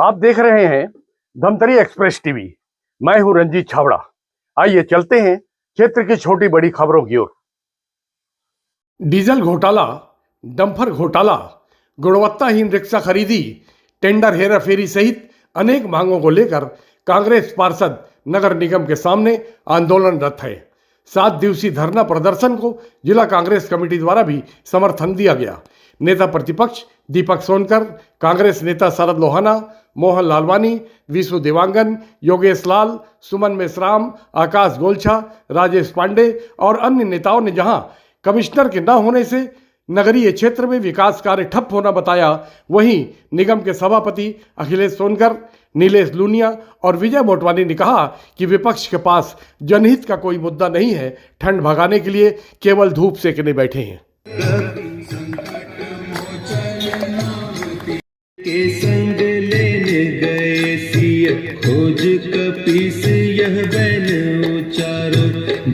आप देख रहे हैं धमतरी एक्सप्रेस टीवी। मैं हूं रंजीत छावड़ा। आइए चलते हैं क्षेत्र की छोटी बड़ी खबरों की ओर। डीजल घोटाला, डंपर घोटाला, गुणवत्ताहीन रिक्शा खरीदी, टेंडर हेराफेरी सहित अनेक मांगों को लेकर कांग्रेस पार्षद नगर निगम के सामने आंदोलनरत है। 7 दिवसीय धरना प्रदर्शन को जिला कांग्रेस कमेटी द्वारा भी समर्थन दिया गया। नेता प्रतिपक्ष दीपक सोनकर, कांग्रेस नेता शरद लोहाना, मोहन लालवानी, विश्व देवांगन, योगेश लाल, सुमन मेश्राम, आकाश गोलछा, राजेश पांडे और अन्य नेताओं ने जहां कमिश्नर के न होने से नगरीय क्षेत्र में विकास कार्य ठप होना बताया, वहीं निगम के सभापति अखिलेश सोनकर, नीलेश लूनिया और विजय मोटवानी ने कहा कि विपक्ष के पास जनहित का कोई मुद्दा नहीं है, ठंड भगाने के लिए केवल धूप सेकने बैठे हैं। के संग लेने गए सिय खोज कपीस यह बैन उचारो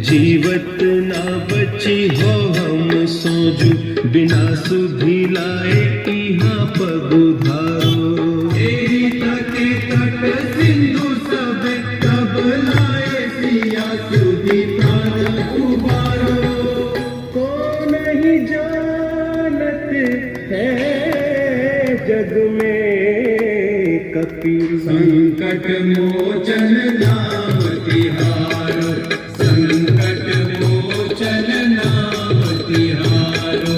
जीवत ना बची हो हम सोजू बिना सुधी लाए इहाँ पगुधारो एरी तटे तट सिंधु सब तब लाए सिया सुधी प्राण उबारो को नहीं जानत है जग में कपीर संकट मोचन नाम तिहारो संकट मोचन नाम तिहारो।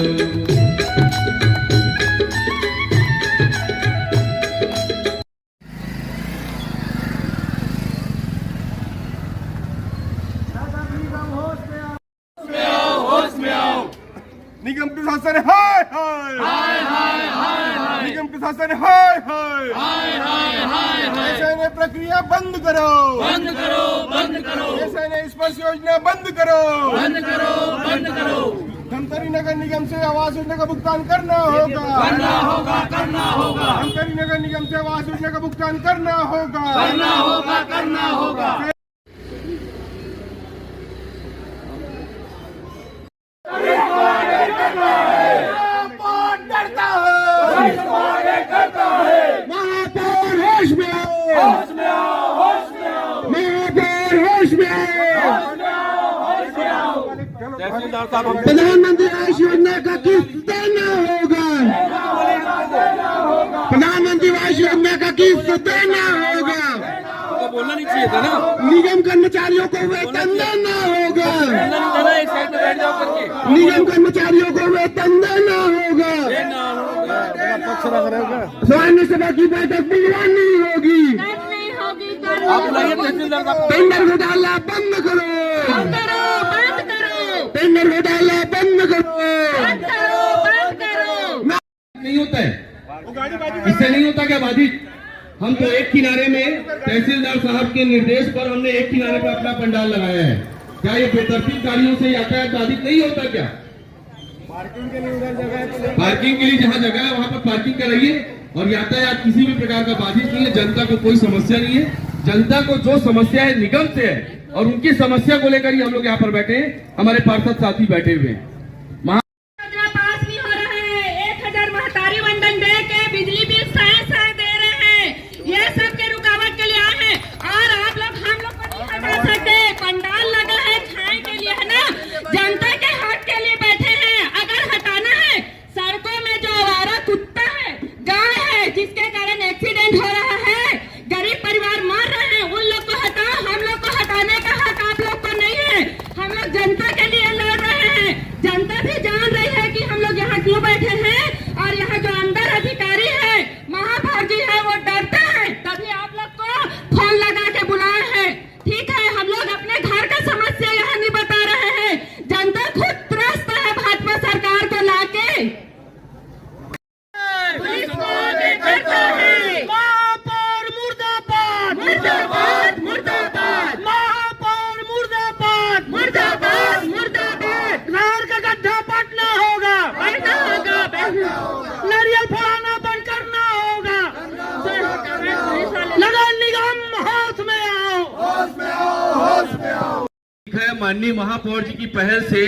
निगम प्रशासन हाय हाय हाय हाय हाय निगम प्रशासन हाय हाय हाय हाय हाय हाय ऐसे प्रक्रिया बंद करो बंद करो बंद करो ऐसे स्पर्श योजना बंद करो बंद करो बंद करो। धमतरी नगर निगम से आवास योजना का भुगतान करना होगा करना होगा करना होगा। धमतरी नगर निगम से आवास योजना का भुगतान करना होगा करना होगा करना होगा। महापौर होश में आओ होश में आओ होश में आओ महापौर होश में आओ। प्रधानमंत्री आवास योजना का किस्त देना होगा प्रधानमंत्री आवास योजना का किस्त देना होगा। बोलना नहीं चाहिए था ना। निगम कर्मचारियों को वेतन देना होगा निगम कर्मचारियों को वेतन देना होगा। स्वास्थ्य सेवा की बैठक बुलवानी होगी टेंडर घोटाला बंद करो टेंडर घोटाला बंद करो। नहीं होता है, इससे नहीं होता क्या बाधित? हम तो एक किनारे में तहसीलदार साहब के निर्देश पर हमने एक किनारे पर अपना पंडाल लगाया है। क्या ये बेतरतीब गाड़ियों से यातायात बाधित नहीं होता क्या? पार्किंग के लिए जहाँ जगह है वहाँ पर पार्किंग कराइए और यातायात किसी भी प्रकार का बाधित नहीं है। जनता को कोई समस्या नहीं है। जनता को जो समस्या है निगम से है और उनकी समस्या को लेकर ही हम लोग यहाँ पर बैठे हैं। हमारे पार्षद साथी बैठे हुए हैं। पास नहीं हो रहा है, 1000 महतारी वंदन दे के बिजली बिल साए दे रहे हैं। ये सब के रुकावट के लिए आए हैं और आप लोग हम लोग को नहीं हटा सकते। पंडाल लगा है खाए के लिए है ना, जनता के हक के लिए बैठे हैं। अगर हटाना है, सड़कों में जो आवारा कुत्ता है, गाय है, जिसके कारण एक्सीडेंट हो रहा है, गरीब परिवार मर रहे हैं, उन लोग को हटाओ। हम लोग को हटाने का हक आप लोग को नहीं है। हम लोग जनता के लिए लड़ रहे हैं। जनता भी जान रही है कि हम लोग यहाँ क्यों बैठे हैं और यहाँ जो अंदर अधिकारी है, महापौर जी है, वो डरते हैं, तभी आप लोग को फोन लगा के बुलाए हैं। ठीक है, हम लोग अपने घर का समस्या यहाँ नहीं बता रहे हैं। जनता खुद त्रस्त है भाजपा सरकार को लाके। पुलिस को आगे करता है। महापौर मुर्दाबाद मुर्दाबाद मुर्दाबाद महापौर मुर्दाबाद मुर्दाबाद मुर्दाबाद। नहर का गड्ढा पटना होगा नारियल फोड़ाना बंद करना होगा। नगर निगम होश में आओ होश में आओ होश में आओ। माननीय महापौर जी की पहल से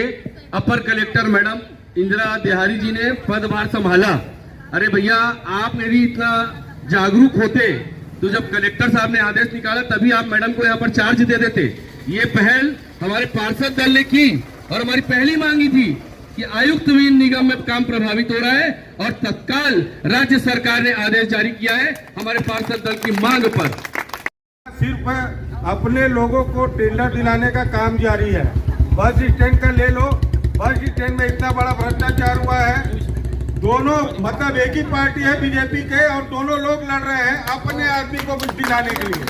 अपर कलेक्टर मैडम इंदिरा देहारी जी ने पदभार संभाला। अरे भैया, आपने भी इतना जागरूक होते तो जब कलेक्टर साहब ने आदेश निकाला तभी आप मैडम को यहाँ पर चार्ज दे देते। ये पहल हमारे पार्षद दल ने की और हमारी पहली मांगी थी कि आयुक्त विहीन निगम में काम प्रभावित हो रहा है और तत्काल राज्य सरकार ने आदेश जारी किया है हमारे पार्षद दल की मांग पर। सिर्फ अपने लोगों को टेंडर दिलाने का काम जारी है। बस स्टैंड का ले लो, बस स्टैंड में इतना बड़ा भ्रष्टाचार हुआ है। दोनों मतलब एक ही पार्टी है बीजेपी के और दोनों लोग लड़ रहे हैं अपने आदमी को कुछ दिलाने के लिए,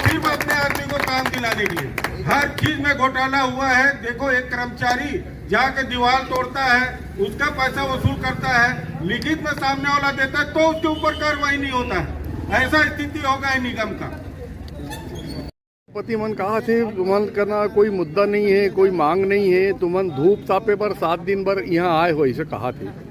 सिर्फ अपने आदमी को काम दिलाने के लिए। हर चीज में घोटाला हुआ है। देखो, एक कर्मचारी जाके दीवार तोड़ता है, उसका पैसा वसूल करता है, लिखित में सामने वाला देता है तो उसके ऊपर कार्रवाई नहीं होता है। ऐसा स्थिति होगा है निगम का। पति मन कहा थे तुमन करना कोई मुद्दा नहीं है, कोई मांग नहीं है, तुमन धूप तापे पर 7 दिन भर यहाँ आए हो, ऐसे कहा थे।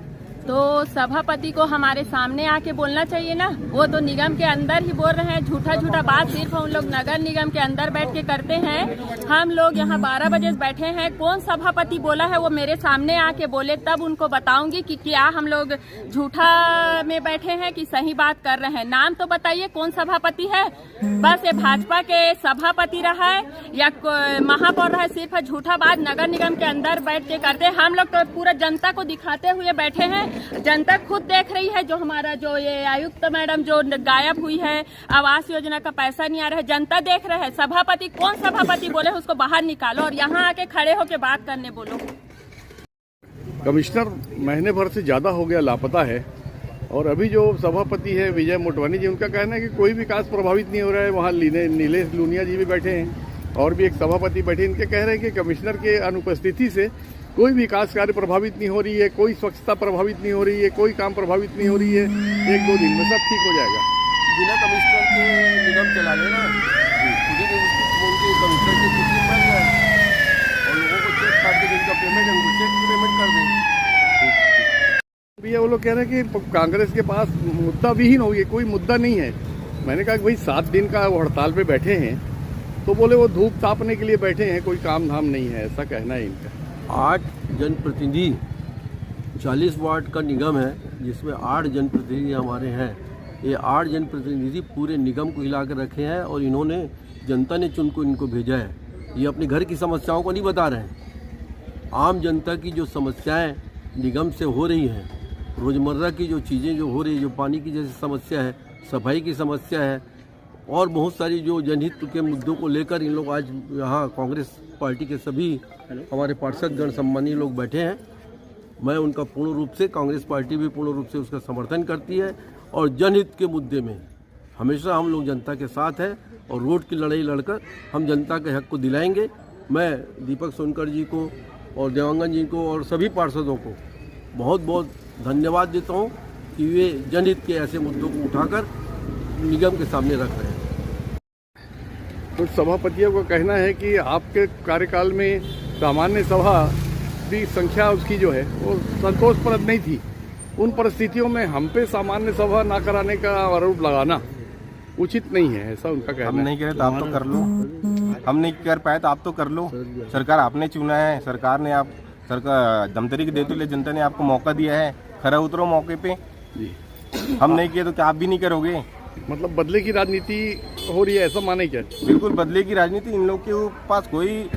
तो सभापति को हमारे सामने आके बोलना चाहिए ना। वो तो निगम के अंदर ही बोल रहे हैं, झूठा झूठा बात सिर्फ हम लोग नगर निगम के अंदर बैठ के करते हैं। हम लोग यहाँ 12 बजे बैठे हैं। कौन सभापति बोला है वो मेरे सामने आके बोले, तब उनको बताऊंगी कि क्या हम लोग झूठा में बैठे हैं कि सही बात कर रहे हैं। नाम तो बताइए कौन सभापति है। बस ये भाजपा के सभापति रहा है या महापौर रहा है, सिर्फ झूठा बात नगर निगम के अंदर बैठ के करते हैं। हम लोग तो पूरा जनता को दिखाते हुए बैठे हैं। जनता खुद देख रही है, जो हमारा जो ये आयुक्त मैडम जो गायब हुई है, आवास योजना का पैसा नहीं आ रहा है, जनता देख रहा है। सभापति कौन सभापति बोले उसको बाहर निकालो और यहाँ आके खड़े होके बात करने बोलो। कमिश्नर महीने भर से ज्यादा हो गया लापता है और अभी जो सभापति है विजय मोटवानी जी, उनका कहना है कि कोई विकास प्रभावित नहीं हो रहा है। वहाँ नीलेश लूनिया जी भी बैठे हैं और भी एक सभापति बैठे। इनके कह रहे हैं कि कमिश्नर के अनुपस्थिति से कोई विकास कार्य प्रभावित नहीं हो रही है, कोई स्वच्छता प्रभावित नहीं हो रही है, कोई काम प्रभावित नहीं हो रही है। 1-2 दिन में सब ठीक हो जाएगा। बिना कमिश्नर के निगम चला लेना, उनके कमिश्नर की कुर्सी बन जाए और लोगों को चेक काट के जिनका पेमेंट है उनको चेक पेमेंट कर दें। भैया वो लोग कह रहे हैं कि कांग्रेस के पास मुद्दा विहीन हो गया, कोई मुद्दा नहीं है। मैंने कहा कि भाई 7 दिन का वो हड़ताल पे बैठे हैं, तो बोले वो धूप तापने के लिए बैठे हैं, कोई काम धाम नहीं है, ऐसा कहना है इनका। 8 जनप्रतिनिधि 40 वार्ड का निगम है जिसमें 8 जनप्रतिनिधि हमारे हैं। ये 8 जनप्रतिनिधि पूरे निगम को हिला कर रखे हैं और इन्होंने जनता ने चुन को इनको भेजा है। ये अपने घर की समस्याओं को नहीं बता रहे हैं। आम जनता की जो समस्याएं निगम से हो रही हैं, रोज़मर्रा की जो चीज़ें जो हो रही है, जो पानी की जैसी समस्या है, सफाई की समस्या है और बहुत सारी जो जनहित के मुद्दों को लेकर इन लोग आज यहाँ कांग्रेस पार्टी के सभी हमारे पार्षदगण सम्मानीय लोग बैठे हैं। मैं उनका पूर्ण रूप से, कांग्रेस पार्टी भी पूर्ण रूप से उसका समर्थन करती है और जनहित के मुद्दे में हमेशा हम लोग जनता के साथ हैं और रोड की लड़ाई लड़कर हम जनता के हक को दिलाएंगे। मैं दीपक सोनकर जी को और देवांगन जी को और सभी पार्षदों को बहुत बहुत धन्यवाद देता हूँ कि वे जनहित के ऐसे मुद्दों को उठाकर निगम के सामने रख रहे हैं। कुछ सभापतियों का कहना है कि आपके कार्यकाल में सामान्य सभा की संख्या उसकी जो है वो संतोषप्रद नहीं थी। उन परिस्थितियों में हम पे सामान्य सभा ना कराने का आरोप लगाना उचित नहीं है, ऐसा उनका कहना है। हम नहीं कह रहे तो आप तो कर लो, हम नहीं कर पाए तो आप तो कर लो। सरकार आपने चुना है, सरकार ने आप सरकार दमतरी के देते हुए जनता ने आपको मौका दिया है, खरा उतरो मौके पे। हम नहीं किए तो क्या आप भी नहीं करोगे? मतलब बदले की राजनीति हो रही है, ऐसा माने क्या? बिल्कुल बदले की राजनीति। इन लोग के पास कोई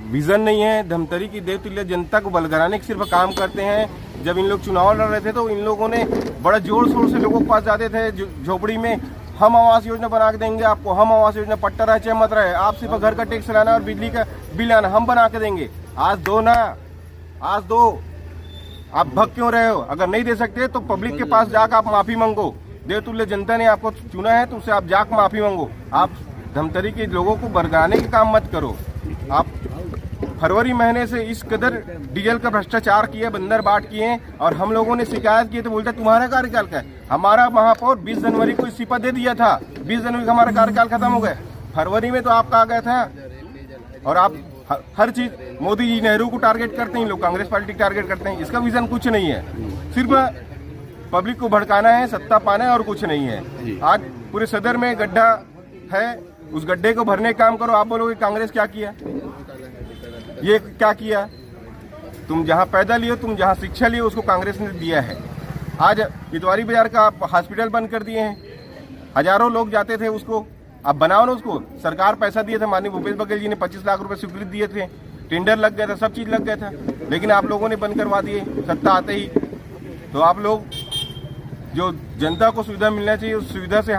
विजन नहीं है। धमतरी की देवतुल्य जनता को बलगराने के सिर्फ काम करते हैं। जब इन लोग चुनाव लड़ रहे थे तो इन लोगों ने बड़ा जोर शोर से लोगों के पास जाते थे झोपड़ी में, हम आवास योजना बना के देंगे आपको, हम आवास योजना पट्टा रहे चाहे मत रहे, आप सिर्फ घर का टैक्स लाना और बिजली का बिल आना, हम बना के देंगे। आज दो ना, आज दो। आप भग क्यों रहे हो? अगर नहीं दे सकते तो पब्लिक के पास जाकर आप माफी मांगो। देवतुल्य जनता ने आपको चुना है तो उससे आप जाकर माफी मांगो। आप धमतरी के लोगों को बरगाने का काम मत करो। आप फरवरी महीने से इस कदर डीजल का भ्रष्टाचार किए, बंदर बाट किए और हम लोगों ने शिकायत की तो बोलते तुम्हारा कार्यकाल का है। हमारा महापौर 20 जनवरी को इस्तीफा दे दिया था, 20 जनवरी का हमारा कार्यकाल खत्म हो गया। फरवरी में तो आपका आ गया था और आप हर चीज मोदी जी, नेहरू को टारगेट करते हैं, लोग कांग्रेस पार्टी टारगेट करते हैं। इसका विजन कुछ नहीं है, सिर्फ पब्लिक को भड़काना है, सत्ता पाना है और कुछ नहीं है। आज पूरे सदर में गड्ढा है, उस गड्ढे को भरने का काम करो। आप बोलोगे कांग्रेस क्या किया, ये क्या किया? तुम जहां पैदा लियो, तुम जहां शिक्षा लियो, उसको कांग्रेस ने दिया है। आज इतवारी बाजार का आप हॉस्पिटल बंद कर दिए हैं, हजारों लोग जाते थे उसको। अब बनाओ ना उसको, सरकार पैसा दिए थे, माननीय भूपेश बघेल जी ने 25 लाख रुपए स्वीकृत दिए थे, टेंडर लग गया था, सब चीज लग गया था, लेकिन आप लोगों ने बंद करवा दिए सत्ता आते ही। तो आप लोग जो जनता को सुविधा मिलना चाहिए उस सुविधा से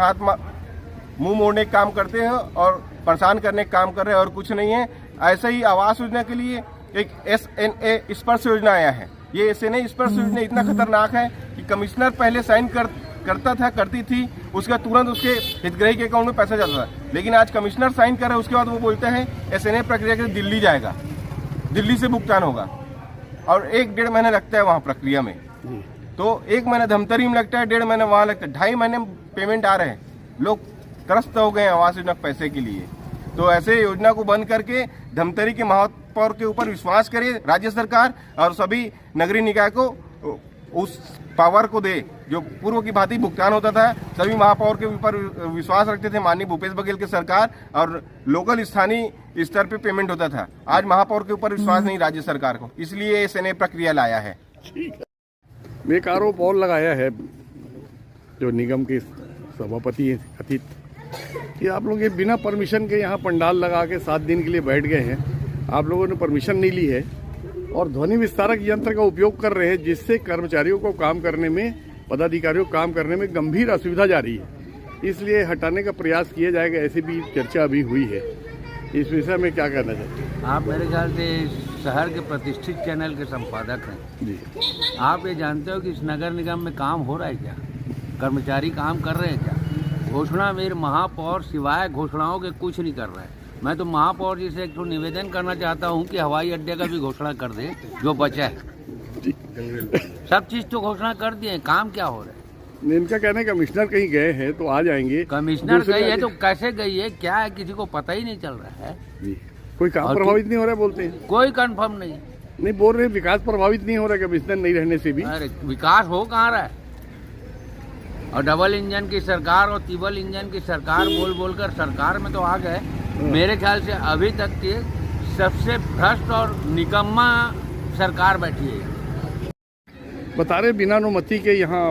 मुंह मोड़ने का काम करते हैं और परेशान करने का काम कर रहे हैं और कुछ नहीं है। ऐसे ही आवास योजना के लिए एक SNA स्पर्श योजना आया है। ये SNA स्पर्श योजना इतना खतरनाक है कि कमिश्नर पहले साइन करती थी, उसका तुरंत उसके हितग्राही के अकाउंट में पैसा जाता था, लेकिन आज कमिश्नर साइन कर रहे हैं, उसके बाद वो बोलते हैं SNA प्रक्रिया के दिल्ली जाएगा, दिल्ली से भुगतान होगा और 1-1.5 महीना लगता है वहाँ प्रक्रिया में। तो 1 महीना धमतरी में लगता है, 1.5 महीना वहाँ लगता है, 2.5 महीने में पेमेंट आ रहे हैं। लोग त्रस्त हो गए हैं आवास योजना पैसे के लिए। तो ऐसे योजना को बंद करके धमतरी के महापौर के ऊपर विश्वास करिए राज्य सरकार, और सभी नगरीय निकाय को उस पावर को दे जो पूर्व की भांति भुगतान होता था। सभी महापौर के ऊपर विश्वास रखते थे माननीय भूपेश बघेल की सरकार, और लोकल स्थानीय स्तर पे पेमेंट होता था। आज महापौर के ऊपर विश्वास नहीं राज्य सरकार को, इसलिए SNA प्रक्रिया लाया है। एक आरोप और लगाया है जो निगम के सभापति हैं कथित, कि आप लोग ये बिना परमिशन के यहाँ पंडाल लगा के 7 दिन के लिए बैठ गए हैं, आप लोगों ने परमिशन नहीं ली है और ध्वनि विस्तारक यंत्र का उपयोग कर रहे हैं, जिससे कर्मचारियों को काम करने में, पदाधिकारियों को काम करने में गंभीर असुविधा जा रही है। इसलिए हटाने का प्रयास किया जाएगा, ऐसी भी चर्चा अभी हुई है। इस विषय में क्या कहना चाहते हैं? आप मेरे ख्याल से शहर के प्रतिष्ठित चैनल के संपादक हैं जी। आप ये जानते हो कि इस नगर निगम में काम हो रहा है क्या? कर्मचारी काम कर रहे हैं क्या? घोषणा मेरे महापौर सिवाय घोषणाओं के कुछ नहीं कर रहे हैं। मैं तो महापौर जी से एक तो निवेदन करना चाहता हूँ कि हवाई अड्डे का भी घोषणा कर दे जो बचा है। सब चीज तो घोषणा कर दिए, काम क्या हो रहा है? इनका कहना है कमिश्नर कहीं गए हैं तो आ जाएंगे। कमिश्नर गई है तो कैसे गई है, क्या है, किसी को पता ही नहीं चल रहा है जी। कोई काम प्रभावित नहीं हो रहा है बोलते हैं? कोई कंफर्म नहीं बोल रहे विकास प्रभावित नहीं हो रहा है कमिश्नर नहीं रहने से भी। अरे विकास हो कहाँ रहा है? और डबल इंजन की सरकार और ट्रिपल इंजन की सरकार बोल कर सरकार में तो आ गए। मेरे ख्याल से अभी तक की सबसे भ्रष्ट और निकम्मा सरकार बैठी है। बता रहे बिना अनुमति के यहाँ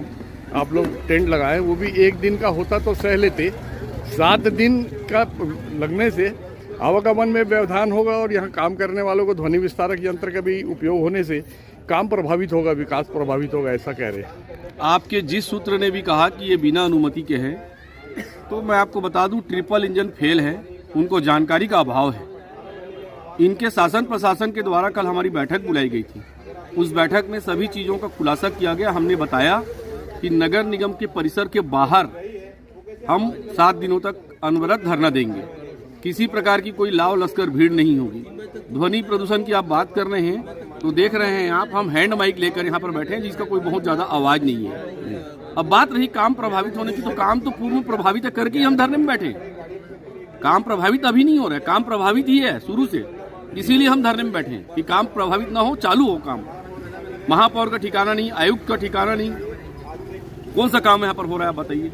आप लोग टेंट लगाए, वो भी 1 दिन का होता तो सह लेते, 7 दिन का लगने से आवागमन में व्यवधान होगा और यहाँ काम करने वालों को ध्वनि विस्तारक यंत्र का भी उपयोग होने से काम प्रभावित होगा, विकास प्रभावित होगा, ऐसा कह रहे हैं। आपके जिस सूत्र ने भी कहा कि ये बिना अनुमति के हैं, तो मैं आपको बता दूं ट्रिपल इंजन फेल है, उनको जानकारी का अभाव है। इनके शासन प्रशासन के द्वारा कल हमारी बैठक बुलाई गई थी, उस बैठक में सभी चीज़ों का खुलासा किया गया। हमने बताया कि नगर निगम के परिसर के बाहर हम 7 दिनों तक अनवरत धरना देंगे, किसी प्रकार की कोई लाव लश्कर भीड़ नहीं होगी। ध्वनि प्रदूषण की आप बात कर रहे हैं तो देख रहे हैं आप, हम हैंड माइक लेकर यहाँ पर बैठे हैं जिसका कोई बहुत ज्यादा आवाज नहीं है। अब बात रही काम प्रभावित होने की, तो काम तो पूर्व प्रभावित करके ही हम धरने में बैठे। काम प्रभावित अभी नहीं हो रहा है, काम प्रभावित ही है शुरू से, इसीलिए हम धरने में बैठे हैं कि काम प्रभावित ना हो, चालू हो काम। महापौर का ठिकाना नहीं, आयुक्त का ठिकाना नहीं, कौन सा काम यहाँ पर हो रहा है बताइए।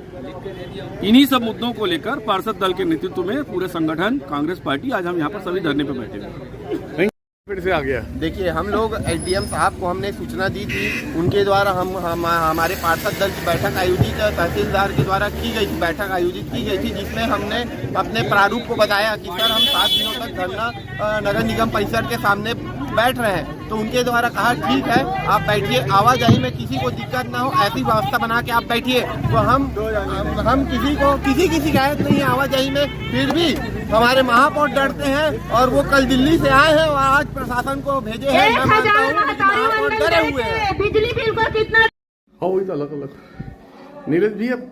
इन्हीं सब मुद्दों को लेकर पार्षद दल के नेतृत्व में पूरे संगठन कांग्रेस पार्टी आज हम यहाँ पर सभी धरने पर बैठे हैं। फिर से आ गया। देखिए, हम लोग SDM साहब को हमने सूचना दी थी, उनके द्वारा हमारे पार्षद दल की बैठक आयोजित, तहसीलदार के द्वारा की गई बैठक आयोजित की गई थी, जिसमें हमने अपने प्रारूप को बताया कि सर हम 7 दिनों तक धरना नगर निगम परिसर के सामने बैठ रहे हैं। तो उनके द्वारा कहा ठीक है आप बैठिए, आवाजाही में किसी को दिक्कत ना हो ऐसी व्यवस्था बना के आप बैठिए। तो हम किसी को किसी की शिकायत नहीं है आवाजाही में, फिर भी हमारे महापौर डरते हैं और वो कल दिल्ली से आए हैं और आज प्रशासन को भेजे हैं। मैं मानता हूं कि महापौर डरे हुए हैं। बिजली बिल को कितना हाँ वही तो अलग अलग। नीरज जी अब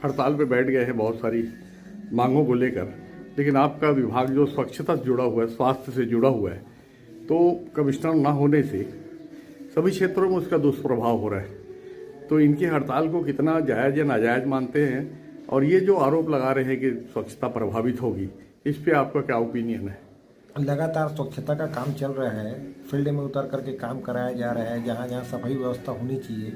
हड़ताल पे बैठ गए हैं बहुत सारी मांगों को लेकर, लेकिन आपका विभाग जो स्वच्छता से जुड़ा हुआ है, स्वास्थ्य से जुड़ा हुआ है, तो कमिश्नर ना होने से सभी क्षेत्रों में उसका दुष्प्रभाव हो रहा है। तो इनकी हड़ताल को कितना जायज़ या नाजायज मानते हैं, और ये जो आरोप लगा रहे हैं कि स्वच्छता प्रभावित होगी, इस पे आपका क्या ओपिनियन है? लगातार स्वच्छता का काम चल रहा है, फील्ड में उतर करके काम कराया जा रहा है, जहाँ जहाँ सफाई व्यवस्था होनी चाहिए,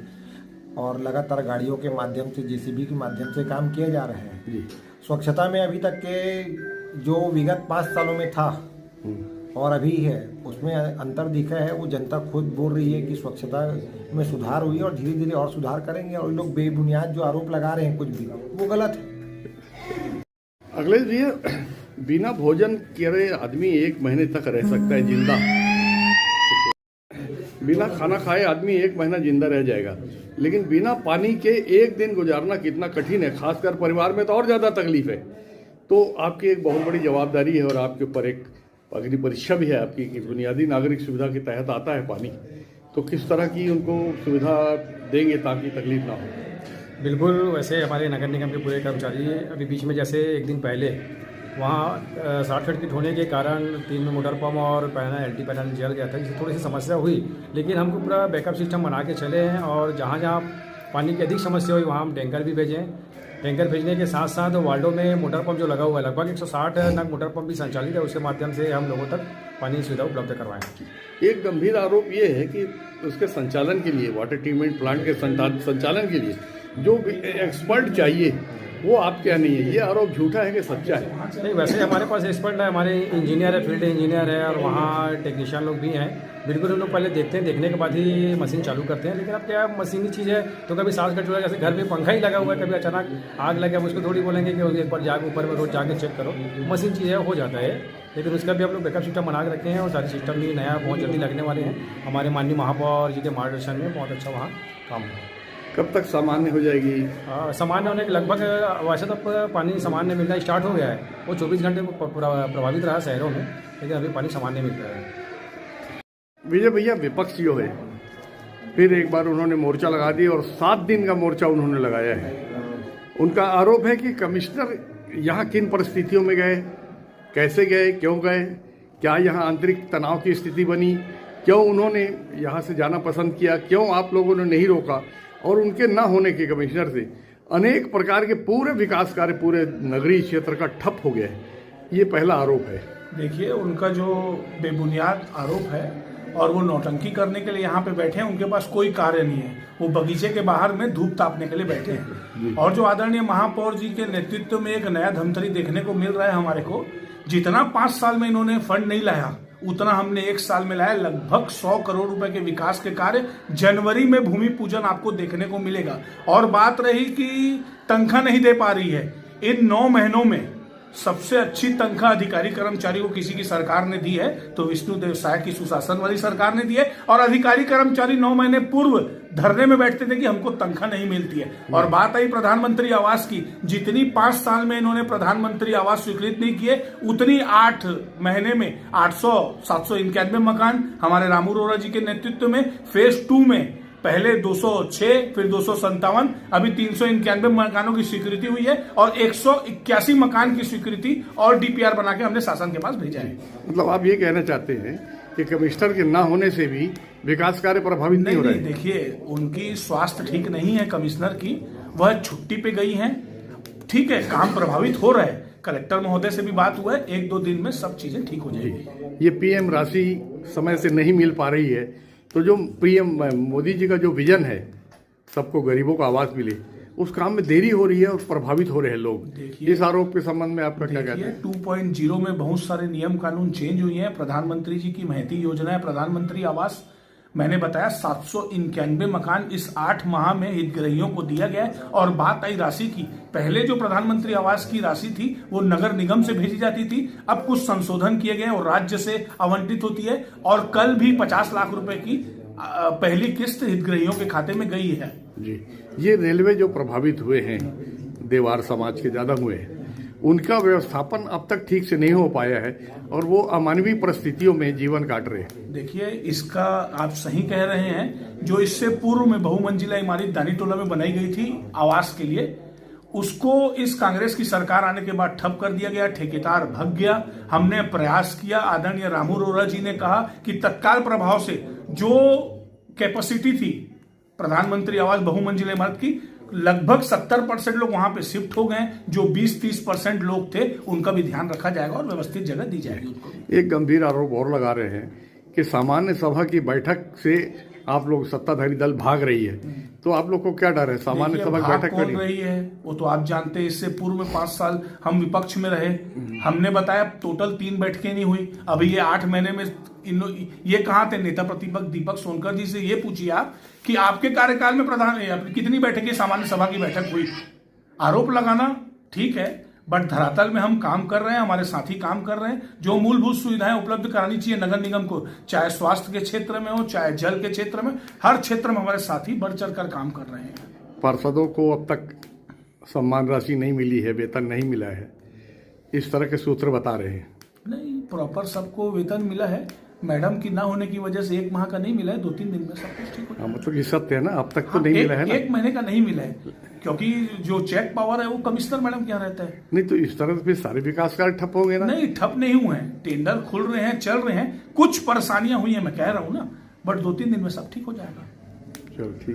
और लगातार गाड़ियों के माध्यम से, JCB के माध्यम से काम किए जा रहे हैं जी। स्वच्छता में अभी तक के जो विगत 5 सालों में था और अभी है, उसमें अंतर दिखा है। वो जनता खुद बोल रही है कि स्वच्छता में सुधार हुई और धीरे धीरे और सुधार करेंगे, और लोग बेबुनियाद जो आरोप लगा रहे हैं कुछ भी, वो गलत है। अगले जी, बिना भोजन करे आदमी 1 महीने तक रह सकता है जिंदा। बिना खाना खाए आदमी 1 महीना जिंदा रह जाएगा, लेकिन बिना पानी के 1 दिन गुजारना कितना कठिन है, खासकर परिवार में तो और ज़्यादा तकलीफ है। तो आपकी एक बहुत बड़ी जवाबदारी है और आपके ऊपर एक अग्नि परीक्षा भी है आपकी कि बुनियादी नागरिक सुविधा के तहत आता है पानी, तो किस तरह की उनको सुविधा देंगे ताकि तकलीफ ना हो। बिल्कुल, वैसे हमारे नगर निगम के पूरे कर्मचारी अभी बीच में जैसे 1 दिन पहले वहाँ शॉर्ट सर्किट होने के कारण 3 मोटर पंप और पैनल एलटी पैनल जल गया था, जिससे थोड़ी सी समस्या हुई, लेकिन हमको पूरा बैकअप सिस्टम बना के चले हैं और जहाँ जहाँ पानी की अधिक समस्या हुई वहाँ हम टैंकर भी भेजें। टैंकर भेजने के साथ साथ वार्डों में मोटर पंप जो लगा हुआ है, लगभग 160 नग मोटर पंप भी संचालित है, उसके माध्यम से हम लोगों तक पानी की सुविधा उपलब्ध करवाएं। एक गंभीर आरोप ये है कि उसके संचालन के लिए, वाटर ट्रीटमेंट प्लांट के संचालन के लिए जो एक्सपर्ट चाहिए वो आपके यहाँ नहीं है। ये आरोप झूठा है कि सच्चा है? नहीं, वैसे हमारे पास एक्सपर्ट है, हमारे इंजीनियर है, फील्ड इंजीनियर है और वहाँ टेक्नीशियन लोग भी हैं। बिल्कुल हम लोग पहले देखते हैं, देखने के बाद ही मशीन चालू करते हैं। लेकिन अब क्या मशीनी चीज़ है, तो कभी सांस कट, जैसे घर में पंखा ही लगा हुआ है, कभी अचानक आग लगे, हम उसको थोड़ी बोलेंगे कि एक बार जाके ऊपर में रोज जाके चेक करो। मशीन चीज़ है, हो जाता है, लेकिन उसका भी हम लोग बैकअप सिस्टम बना के रखे हैं और सारे सिस्टम भी नया बहुत जल्दी लगने वाले हैं। हमारे माननीय महापौर जी के मार्गदर्शन में बहुत अच्छा वहाँ काम है। कब तक सामान्य हो जाएगी? सामान्य होने के लगभग, वैसे तो पानी सामान्य मिलना स्टार्ट हो गया है, वो 24 घंटे प्रभावित रहा शहरों में, लेकिन अभी पानी सामान्य मिल रहा है। विजय भैया, विपक्ष जो है फिर एक बार उन्होंने मोर्चा लगा दिया और 7 दिन का मोर्चा उन्होंने लगाया है। उनका आरोप है कि कमिश्नर यहाँ किन परिस्थितियों में गए, कैसे गए, क्यों गए, क्या यहाँ आंतरिक तनाव की स्थिति बनी, क्यों उन्होंने यहाँ से जाना पसंद किया, क्यों आप लोगों ने नहीं रोका, और उनके ना होने के कमिश्नर से अनेक प्रकार के पूरे विकास कार्य पूरे नगरीय क्षेत्र का ठप हो गया है। ये पहला आरोप है। देखिए, उनका जो बेबुनियाद आरोप है और वो नौटंकी करने के लिए यहाँ पे बैठे हैं, उनके पास कोई कार्य नहीं है, वो बगीचे के बाहर में धूप तापने के लिए बैठे हैं। और जो आदरणीय महापौर जी के नेतृत्व में एक नया धमतरी देखने को मिल रहा है हमारे को, जितना 5 साल में इन्होंने फंड नहीं लाया, उतना हमने 1 साल में लाया। लगभग 100 करोड़ रुपए के विकास के कार्य जनवरी में भूमि पूजन आपको देखने को मिलेगा। और बात रही कि तनख्वाह नहीं दे पा रही है, इन 9 महीनों में सबसे अच्छी तनख्वाह अधिकारी कर्मचारी को किसी की सरकार ने दी है तो विष्णुदेव साय की सुशासन वाली सरकार ने दी है। और अधिकारी कर्मचारी 9 महीने पूर्व धरने में बैठते थे कि हमको तनख्वाह नहीं मिलती है। और बात आई प्रधानमंत्री आवास की, जितनी 5 साल में इन्होंने प्रधानमंत्री आवास स्वीकृत नहीं किए, उतनी 8 महीने में 791 मकान हमारे रामू अरोड़ा जी के नेतृत्व में फेज 2 में पहले 206, फिर 257, अभी 391 मकानों की स्वीकृति हुई है और 181 मकान की स्वीकृति और डीपीआर बना के हमने शासन के पास भेजा है। मतलब आप ये कहना चाहते हैं कि कमिश्नर के ना होने से भी विकास कार्य प्रभावित नहीं हो रहे? देखिए, उनकी स्वास्थ्य ठीक नहीं है कमिश्नर की, वह छुट्टी पे गई हैं, ठीक है, काम प्रभावित हो रहा है। कलेक्टर महोदय से भी बात हुआ है, 1-2 दिन में सब चीजें ठीक हो जाएगी। ये पीएम राशि समय से नहीं मिल पा रही है, तो जो पीएम मोदी जी का जो विजन है सबको गरीबों को आवास मिले, उस काम में देरी हो रही है और प्रभावित हो रहे हैं लोग। इस आरोप के संबंध में आपका क्या कहते हैं? 2.0 में बहुत सारे नियम कानून चेंज हुए हैं। प्रधानमंत्री जी की महती योजना है प्रधानमंत्री आवास, मैंने बताया 791 मकान इस 8 माह में हितग्राहियों को दिया गया है। और बात आई राशि की, पहले जो प्रधानमंत्री आवास की राशि थी वो नगर निगम से भेजी जाती थी, अब कुछ संशोधन किए गए और राज्य से आवंटित होती है। और कल भी 50 लाख रुपए की पहली किस्त हितग्राहियों के खाते में गई है। जी, ये रेलवे जो प्रभावित हुए हैं, देवार समाज के ज्यादा हुए हैं, उनका व्यवस्थापन अब तक ठीक से नहीं हो पाया है और वो अमानवीय परिस्थितियों में जीवन काट रहे हैं। देखिए, इसका आप सही कह रहे हैं, जो इससे पूर्व में बहुमंजिला इमारत दानीटोला में बनाई गई थी आवास के लिए, उसको इस कांग्रेस की सरकार आने के बाद ठप कर दिया गया, ठेकेदार भग गया। हमने प्रयास किया, आदरणीय रामू अरोड़ा जी ने कहा कि तत्काल प्रभाव से जो कैपेसिटी थी प्रधानमंत्री आवास बहुमंजिला इमारत की, लगभग 70% लोग वहां पे शिफ्ट हो गए। जो 20-30% लोग थे उनका भी ध्यान रखा जाएगा और व्यवस्थित जगह दी जाएगी उनको। एक गंभीर आरोप और लगा रहे हैं कि सामान्य सभा की बैठक से आप लोग सत्ताधारी दल भाग रही है, तो आप लोग को क्या डर है? सामान्य सभा की बैठक कौन रही है वो तो आप जानते हैं। इससे पूर्व में 5 साल हम विपक्ष में रहे, हमने बताया टोटल 3 बैठकें नहीं हुई। अभी ये 8 महीने में ये कहाँ थे नेता प्रतिपक्ष दीपक सोनकर जी से ये पूछिए आप कि आपके कार्यकाल में कितनी बैठकें सामान्य सभा की बैठक हुई। आरोप लगाना ठीक है, बट धरातल में हम काम कर रहे हैं, हमारे साथी काम कर रहे हैं। जो मूलभूत सुविधाएं उपलब्ध करानी चाहिए नगर निगम को, चाहे स्वास्थ्य के क्षेत्र में हो, चाहे जल के क्षेत्र में, हर क्षेत्र में हमारे साथी बढ़ चढ़ कर काम कर रहे हैं। पार्षदों को अब तक सम्मान राशि नहीं मिली है, वेतन नहीं मिला है, इस तरह के सूत्र बता रहे हैं। नहीं, प्रॉपर सबको वेतन मिला है। मैडम की ना होने की वजह से 1 माह का नहीं मिला है, 2-3 दिन में सब कुछ ठीक हो जाएगा। मतलब ये सत्य है ना, अब तक तो नहीं मिला है ना। 1 महीने का नहीं मिला है, क्योंकि जो चेक पावर है वो कमिश्नर मैडम के यहाँ रहता है। नहीं तो इस तरह से सारे विकास कार्य ठप हो गए ना। नहीं, ठप नहीं हुए हैं, टेंडर खुल रहे हैं, चल रहे हैं। कुछ परेशानियां हुई हैं, मैं कह रहा हूँ ना, बट 2-3 दिन में सब ठीक हो जाएगा। चलो ठीक।